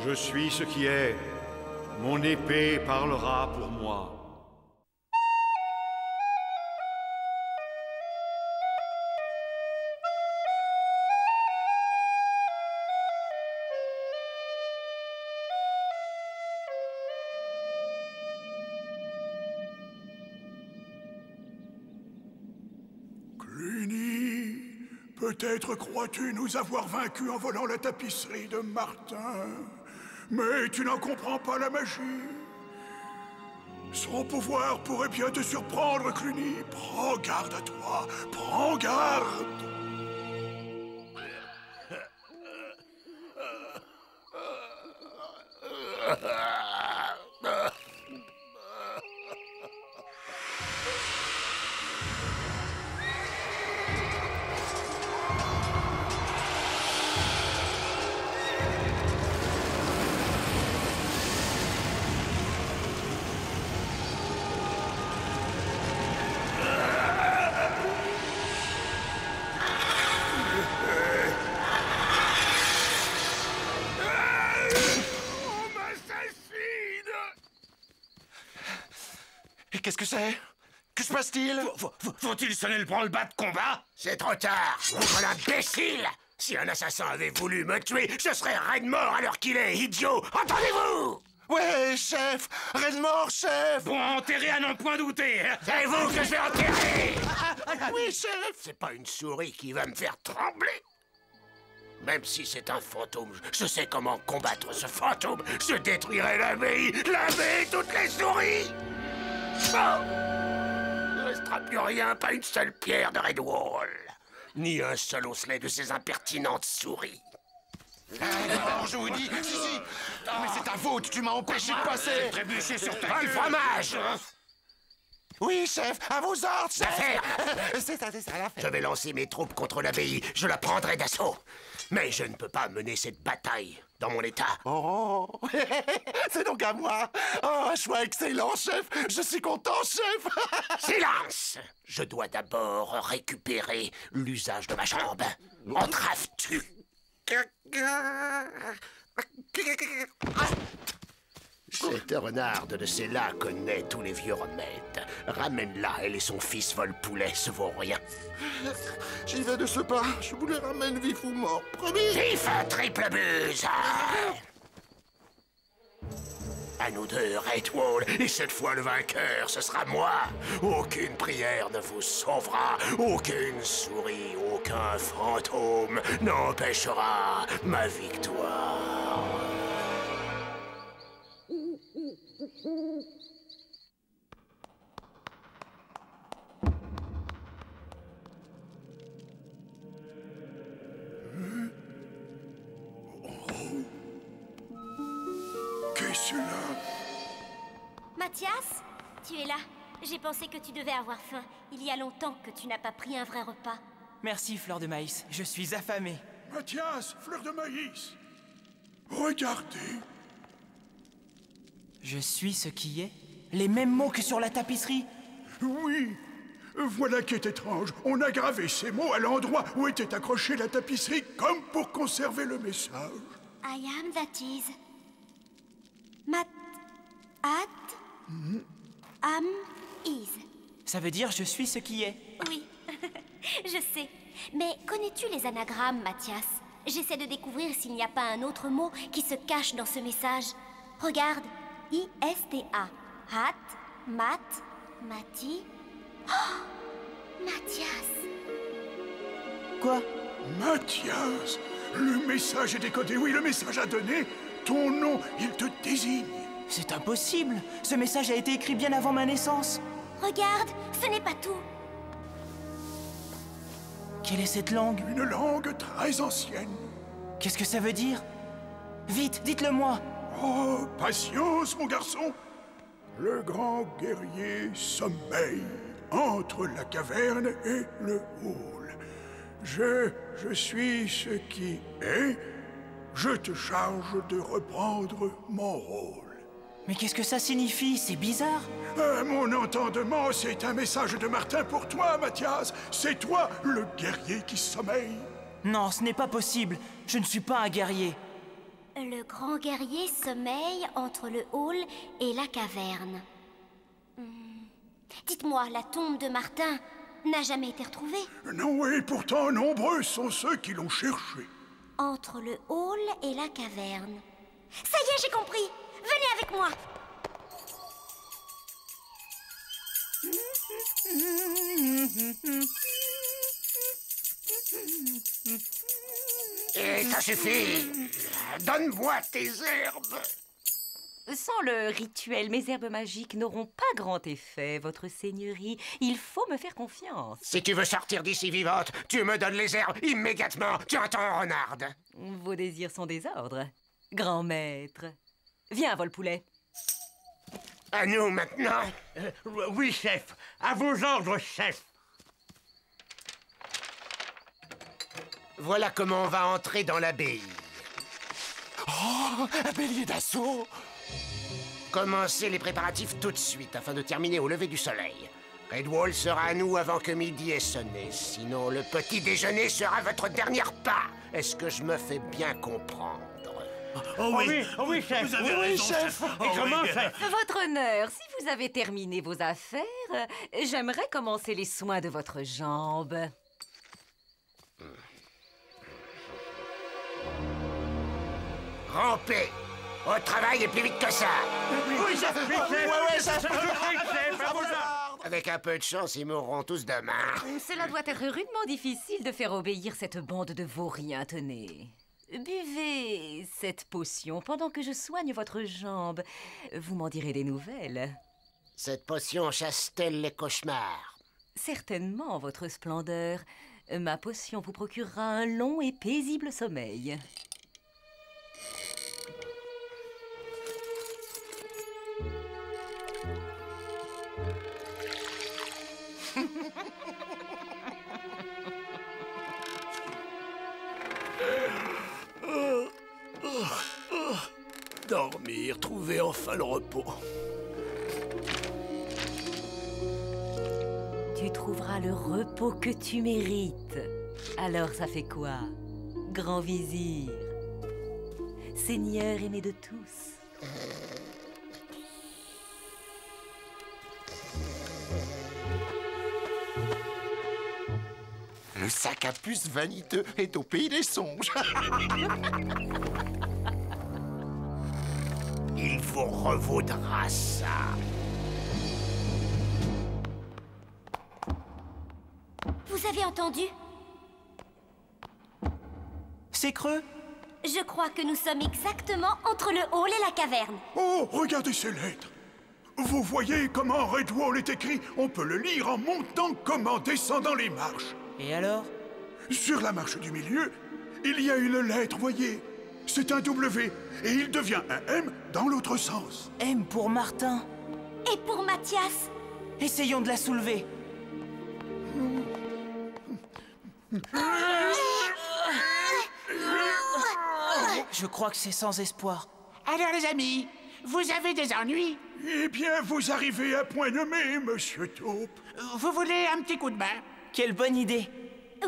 Je suis ce qui est. Mon épée parlera pour moi. Cluny, peut-être crois-tu nous avoir vaincus en volant la tapisserie de Martin. Mais tu n'en comprends pas la magie. Son pouvoir pourrait bien te surprendre, Cluny. Prends garde à toi. Prends garde. Qu'est-ce que c'est? Que se passe-t-il? Faut-il sonner le branle-bas de combat? C'est trop tard, contre l'imbécile! Si un assassin avait voulu me tuer, je serais raide mort à l'heure qu'il est, idiot! Entendez-vous? Ouais, chef! Raide mort, chef! Bon, enterré à n'en point douter! C'est vous que je vais enterrer! Oui, chef! C'est pas une souris qui va me faire trembler! Même si c'est un fantôme, je sais comment combattre ce fantôme! Je détruirai l'abbaye, toutes les souris! Bon! Il ne restera plus rien, pas une seule pierre de Redwall. Ni un seul osselet de ces impertinentes souris. Alors, je vous dis... Si. Mais c'est ta faute, tu m'as empêché de passer. Trébucher sur ta Pas le fromage! Oui, chef, à vos ordres, chef. L'affaire! C'est ça l'affaire. Je vais lancer mes troupes contre l'abbaye. Je la prendrai d'assaut. Mais je ne peux pas mener cette bataille dans mon état. Oh, c'est donc à moi. Oh, un choix excellent, chef. Je suis content, chef. Silence! Je dois d'abord récupérer l'usage de ma jambe. Entraves-tu? Cette renarde de celle-là connaît tous les vieux remèdes. Ramène-la, elle et son fils vol-poulet se vaut rien. J'y vais de ce pas. Je vous les ramène vif ou mort, promis. Vif, un triple buse! À nous deux, Redwall, et cette fois le vainqueur, ce sera moi. Aucune prière ne vous sauvera, aucune souris, aucun fantôme n'empêchera ma victoire. Qu'est-ce là? Mathias, tu es là. J'ai pensé que tu devais avoir faim. Il y a longtemps que tu n'as pas pris un vrai repas. Merci, Fleur de Maïs. Je suis affamé. Mathias, Fleur de Maïs. Regardez. Je suis ce qui est? Les mêmes mots que sur la tapisserie? Oui. Voilà qui est étrange. On a gravé ces mots à l'endroit où était accrochée la tapisserie, comme pour conserver le message. I am that is. Am is. Ça veut dire je suis ce qui est. Oui, je sais. Mais connais-tu les anagrammes, Mathias? J'essaie de découvrir s'il n'y a pas un autre mot qui se cache dans ce message. Regarde. I-S-T-A. Hat, mat, mati. Oh, Mathias. Quoi? Mathias, le message est décodé. Oui, le message a donné. Ton nom, il te désigne. C'est impossible. Ce message a été écrit bien avant ma naissance. Regarde, ce n'est pas tout. Quelle est cette langue? Une langue très ancienne. Qu'est-ce que ça veut dire? Vite, dites-le-moi. Oh, patience, mon garçon. Le grand guerrier sommeille entre la caverne et le hall. Je suis ce qui est. Je te charge de reprendre mon rôle. Mais qu'est-ce que ça signifie? C'est bizarre. À mon entendement, c'est un message de Martin pour toi, Mathias. C'est toi, le guerrier qui sommeille. Non, ce n'est pas possible. Je ne suis pas un guerrier. Le grand guerrier sommeille entre le hall et la caverne. Dites-moi, la tombe de Martin n'a jamais été retrouvée? Non, et pourtant nombreux sont ceux qui l'ont cherché. Entre le hall et la caverne. Ça y est, j'ai compris! Venez avec moi! Et ça suffit. Donne-moi tes herbes. Sans le rituel, mes herbes magiques n'auront pas grand effet, votre seigneurie. Il faut me faire confiance. Si tu veux sortir d'ici vivante, tu me donnes les herbes immédiatement. Tu entends, renarde? Vos désirs sont des ordres. Grand maître. Viens, vol-poulet. À nous, maintenant. Oui, chef. À vos ordres, chef. Voilà comment on va entrer dans l'abbaye. Oh, un bélier d'assaut! Commencez les préparatifs tout de suite afin de terminer au lever du soleil. Redwall sera à nous avant que midi ait sonné. Sinon, le petit déjeuner sera votre dernier pas. Est-ce que je me fais bien comprendre? Oh oui, chef. Vous avez raison, chef. Et comment, chef? Votre honneur, si vous avez terminé vos affaires, j'aimerais commencer les soins de votre jambe. Rampez! Au travail et plus vite que ça! Oui, chef. Ouais, chef. Chef, à vos ordres. Avec un peu de chance, ils mourront tous demain. Cela doit être rudement difficile de faire obéir cette bande de vauriens, tenez. Buvez cette potion pendant que je soigne votre jambe. Vous m'en direz des nouvelles. Cette potion chasse-t-elle les cauchemars? Certainement, votre splendeur. Ma potion vous procurera un long et paisible sommeil. Dormir, trouver enfin le repos. Tu trouveras le repos que tu mérites. Alors ça fait quoi? Grand vizir, seigneur aimé de tous. Le sac à puce vaniteux est au pays des songes. Il vous revaudra ça. Vous avez entendu? C'est creux? Je crois que nous sommes exactement entre le hall et la caverne. Oh, regardez ces lettres. Vous voyez comment Redwall est écrit? On peut le lire en montant comme en descendant les marches. Et alors? Sur la marche du milieu, il y a une lettre, voyez. C'est un W, et il devient un M dans l'autre sens. M pour Martin. Et pour Mathias? Essayons de la soulever. Je crois que c'est sans espoir. Alors les amis, vous avez des ennuis? Eh bien, vous arrivez à point nommé, Monsieur Taupe. Vous voulez un petit coup de main? Quelle bonne idée.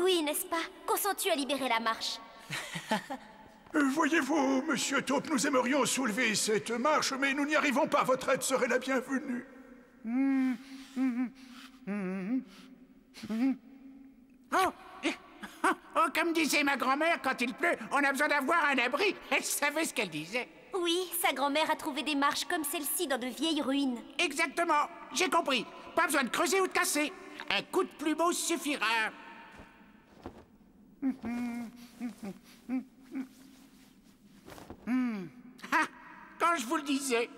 Oui, n'est-ce pas? Consens-tu à libérer la marche? Voyez-vous, Monsieur Taupe, nous aimerions soulever cette marche, mais nous n'y arrivons pas. Votre aide serait la bienvenue. Oh, comme disait ma grand-mère, quand il pleut, on a besoin d'avoir un abri. Elle savait ce qu'elle disait. Oui, sa grand-mère a trouvé des marches comme celle-ci dans de vieilles ruines. Exactement, j'ai compris. Pas besoin de creuser ou de casser. Un coup de plumeau suffira. Ah, quand je vous le disais.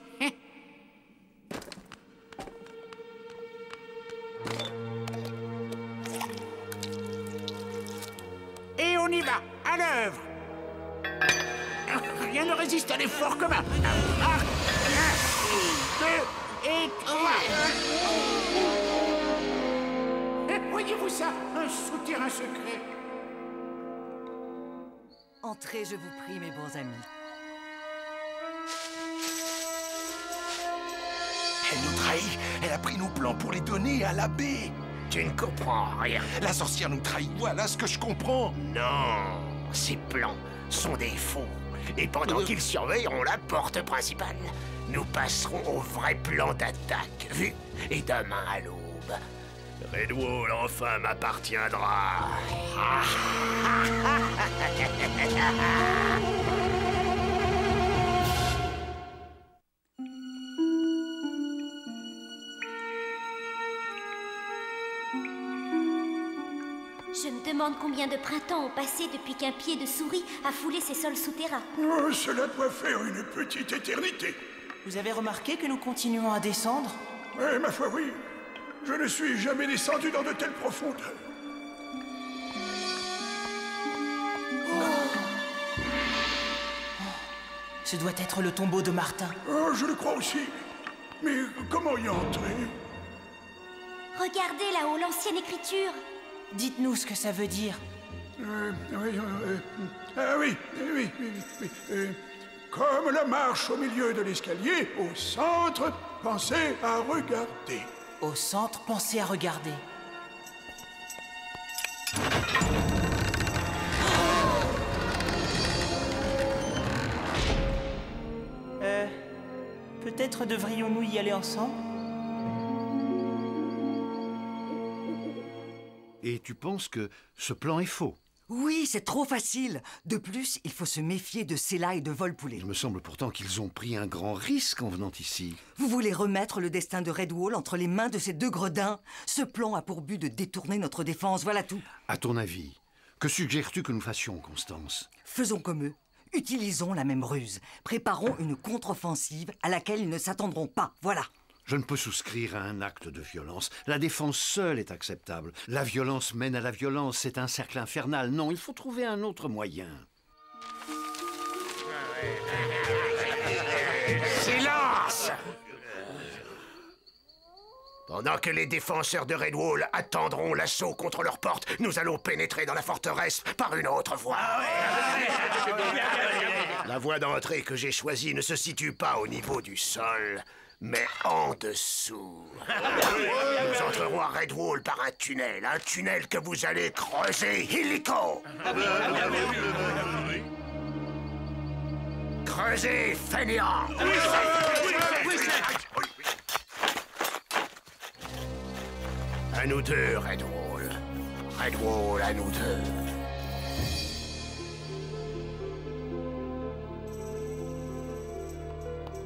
À l'œuvre. Rien ne résiste à l'effort commun. 1, 2 et 3. Voyez-vous ça? Un souterrain secret. Entrez, je vous prie, mes bons amis. Elle nous trahit. Elle a pris nos plans pour les donner à l'abbé. Tu ne comprends rien. La sorcière nous trahit. Voilà ce que je comprends. Non, ces plans sont des faux. Et pendant qu'ils surveilleront la porte principale, nous passerons au vrai plan d'attaque, vu. Et demain à l'aube, Redwall enfin m'appartiendra. Je me demande combien de printemps ont passé depuis qu'un pied de souris a foulé ces sols souterrains. Oh, cela doit faire une petite éternité. Vous avez remarqué que nous continuons à descendre? Oui, ma foi, oui. Je ne suis jamais descendu dans de telles profondeurs. Ce doit être le tombeau de Martin. Oh, je le crois aussi. Mais comment y entrer? Regardez là-haut l'ancienne écriture. Dites-nous ce que ça veut dire. Oui. Comme la marche au milieu de l'escalier, au centre, pensez à regarder. Au centre, pensez à regarder. Peut-être devrions-nous y aller ensemble? Et tu penses que ce plan est faux? Oui, c'est trop facile. De plus, il faut se méfier de Sela et de Volpoulet. Il me semble pourtant qu'ils ont pris un grand risque en venant ici. Vous voulez remettre le destin de Redwall entre les mains de ces deux gredins? Ce plan a pour but de détourner notre défense, voilà tout. À ton avis, que suggères-tu que nous fassions, Constance? Faisons comme eux. Utilisons la même ruse. Préparons une contre-offensive à laquelle ils ne s'attendront pas, voilà. Je ne peux souscrire à un acte de violence. La défense seule est acceptable. La violence mène à la violence, c'est un cercle infernal. Non, il faut trouver un autre moyen. Silence! Pendant que les défenseurs de Redwall attendront l'assaut contre leurs portes, nous allons pénétrer dans la forteresse par une autre voie. La voie d'entrée que j'ai choisie ne se situe pas au niveau du sol, mais en dessous. Nous entrerons à Redwall par un tunnel que vous allez creuser, illico. Creusez, fainéant. À nous deux, Redwall. Redwall, à nous deux.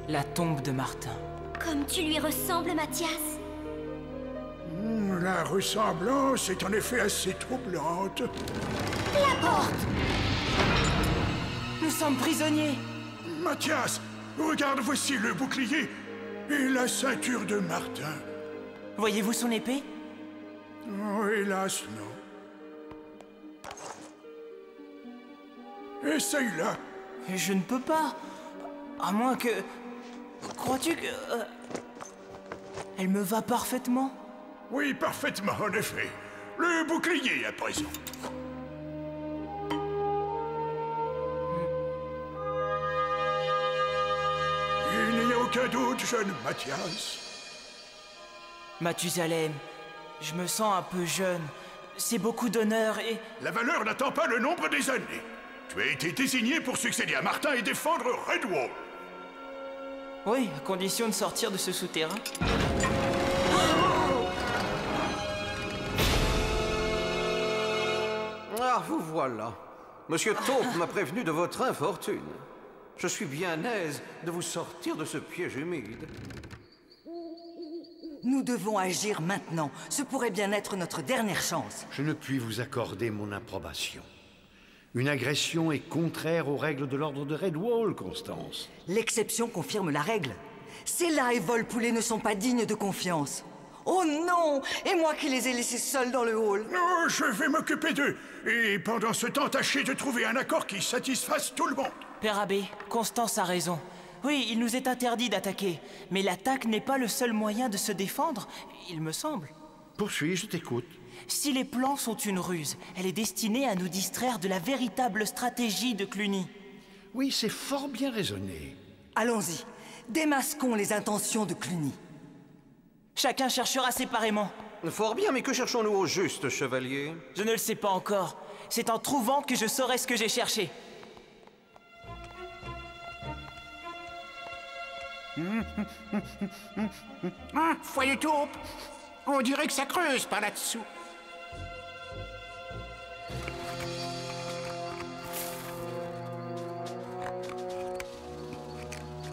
La tombe de Martin. Comme tu lui ressembles, Mathias. La ressemblance est en effet assez troublante. La porte! Nous sommes prisonniers. Mathias, regarde, voici le bouclier et la ceinture de Martin. Voyez-vous son épée? Oh, hélas, non. Essaye-la. Je ne peux pas. À moins que... Crois-tu que... Elle me va parfaitement? Oui, parfaitement, en effet. Le bouclier, à présent. Il n'y a aucun doute, jeune Mathias. Mathusalem, je me sens un peu jeune. C'est beaucoup d'honneur et... La valeur n'attend pas le nombre des années. Tu as été désigné pour succéder à Martin et défendre Redwall. Oui, à condition de sortir de ce souterrain. Ah, vous voilà. Monsieur Taupe m'a prévenu de votre infortune. Je suis bien aise de vous sortir de ce piège humide. Nous devons agir maintenant. Ce pourrait bien être notre dernière chance. Je ne puis vous accorder mon approbation. Une agression est contraire aux règles de l'ordre de Redwall, Constance. L'exception confirme la règle. Sela et Volpoulet ne sont pas dignes de confiance. Oh non! Et moi qui les ai laissés seuls dans le hall. Non, je vais m'occuper d'eux. Et pendant ce temps, tâchez de trouver un accord qui satisfasse tout le monde. Père Abbé, Constance a raison. Oui, il nous est interdit d'attaquer. Mais l'attaque n'est pas le seul moyen de se défendre, il me semble. Poursuis, je t'écoute. Si les plans sont une ruse, elle est destinée à nous distraire de la véritable stratégie de Cluny. Oui, c'est fort bien raisonné. Allons-y. Démasquons les intentions de Cluny. Chacun cherchera séparément. Fort bien, mais que cherchons-nous au juste, chevalier? Je ne le sais pas encore. C'est en trouvant que je saurai ce que j'ai cherché. Ah, foyer taupe. On dirait que ça creuse par là-dessous.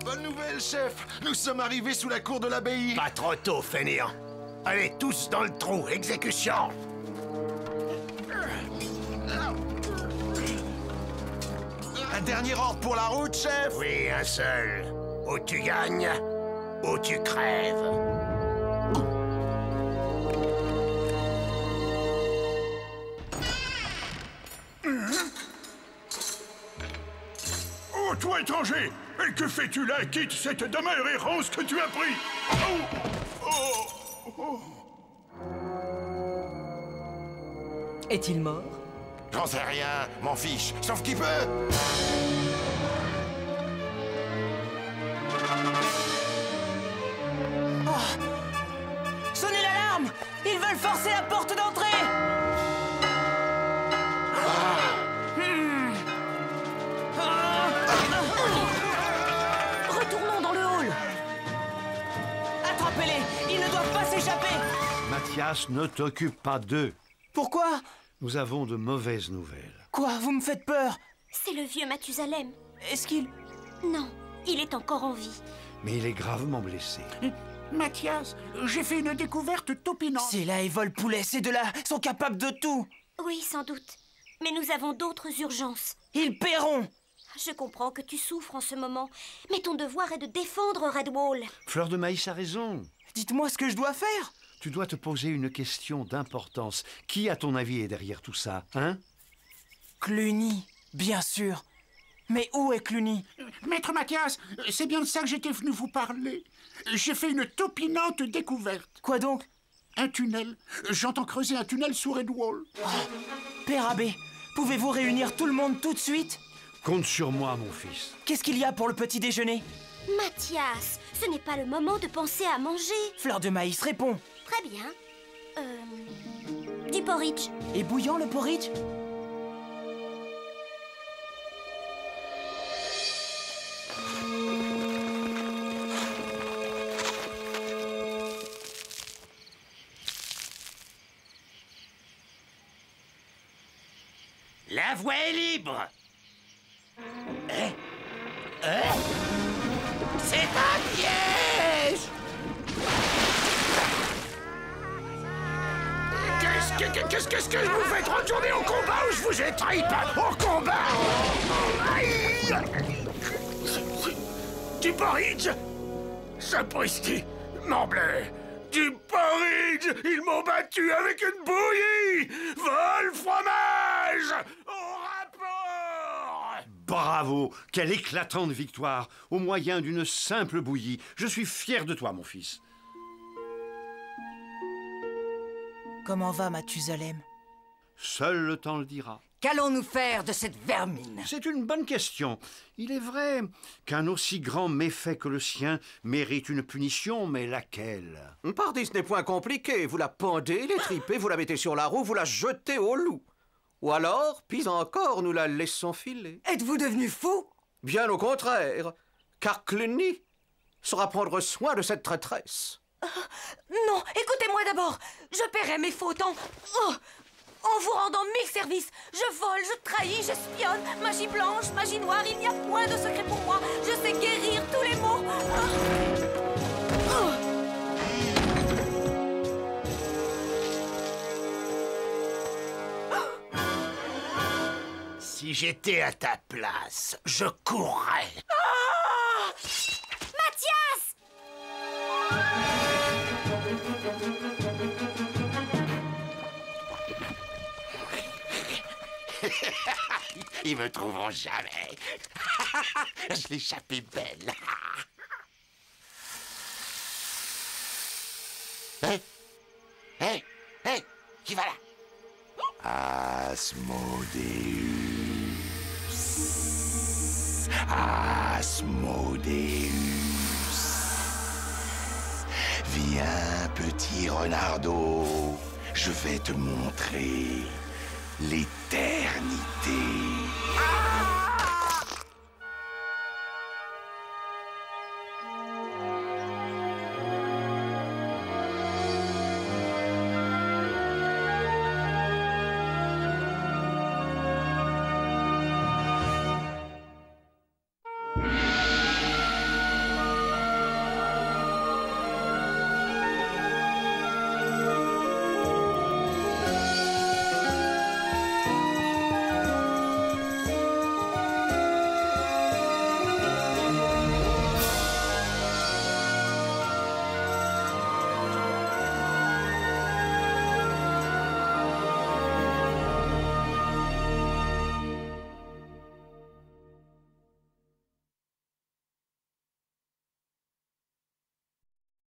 Bonne nouvelle, chef. Nous sommes arrivés sous la cour de l'abbaye. Pas trop tôt, fainéant. Allez tous dans le trou, exécution. Un dernier ordre pour la route, chef. Oui, un seul. Ou tu gagnes, ou tu crèves. Oh, toi, étranger! Et que fais-tu là? Quitte cette demeure errance que tu as pris! Est-il mort? J'en sais rien, m'en fiche. Sauf qu'il peut. Sonnez l'alarme! Ils veulent forcer la porte d'entrée! Retournons dans le hall! Attrapez-les! Ils ne doivent pas s'échapper! Mathias, ne t'occupe pas d'eux. Pourquoi? Nous avons de mauvaises nouvelles. Quoi? Vous me faites peur! C'est le vieux Mathusalem. Est-ce qu'il... Non, il est encore en vie. Mais il est gravement blessé. Mathias, j'ai fait une découverte topinante. C'est là et vol poulet, ces deux-là sont capables de tout! Oui, sans doute. Mais nous avons d'autres urgences. Ils paieront! Je comprends que tu souffres en ce moment, mais ton devoir est de défendre Redwall. Fleur de Maïs a raison. Dites-moi ce que je dois faire! Tu dois te poser une question d'importance. Qui, à ton avis, est derrière tout ça, hein? Cluny, bien sûr. Mais où est Cluny? Maître Mathias, c'est bien de ça que j'étais venu vous parler. J'ai fait une topinante découverte. Quoi donc? Un tunnel. J'entends creuser un tunnel sous Redwall. Père Abbé, pouvez-vous réunir tout le monde tout de suite? Compte sur moi, mon fils. Qu'est-ce qu'il y a pour le petit déjeuner? Mathias, ce n'est pas le moment de penser à manger. Fleur de Maïs, réponds. Très bien. Du porridge. Et bouillant le porridge? La voie est libre. C'est un piège. Qu'est-ce que vous faites? Retournez au combat ou je vous étripe. Au combat. Aïe. Du porridge. Sapristi, morbleu. Du porridge. Ils m'ont battu avec une bouillie. Vol fromage. Au rapport. Bravo! Quelle éclatante victoire! Au moyen d'une simple bouillie. Je suis fier de toi, mon fils. Comment va Mathusalem? Seul le temps le dira. Qu'allons-nous faire de cette vermine? C'est une bonne question. Il est vrai qu'un aussi grand méfait que le sien mérite une punition, mais laquelle? Pardi, ce n'est point compliqué. Vous la pendez, l'étripez, vous la mettez sur la roue, vous la jetez au loup. Ou alors, pis encore, nous la laissons filer. Êtes-vous devenu fou? Bien au contraire, car Cluny saura prendre soin de cette traîtresse. Non, écoutez-moi d'abord. Je paierai mes fautes en vous rendant 1000 services. Je vole, je trahis, j'espionne. Magie blanche, magie noire, il n'y a point de secret pour moi. Je sais guérir tous les maux. Si j'étais à ta place, je courrais. Mathias! Ils me trouveront jamais. Je l'ai échappé belle. Hé, hé, hé, qui va là? Asmodeus. Asmodeus. Viens, petit renardeau, je vais te montrer l'éternité.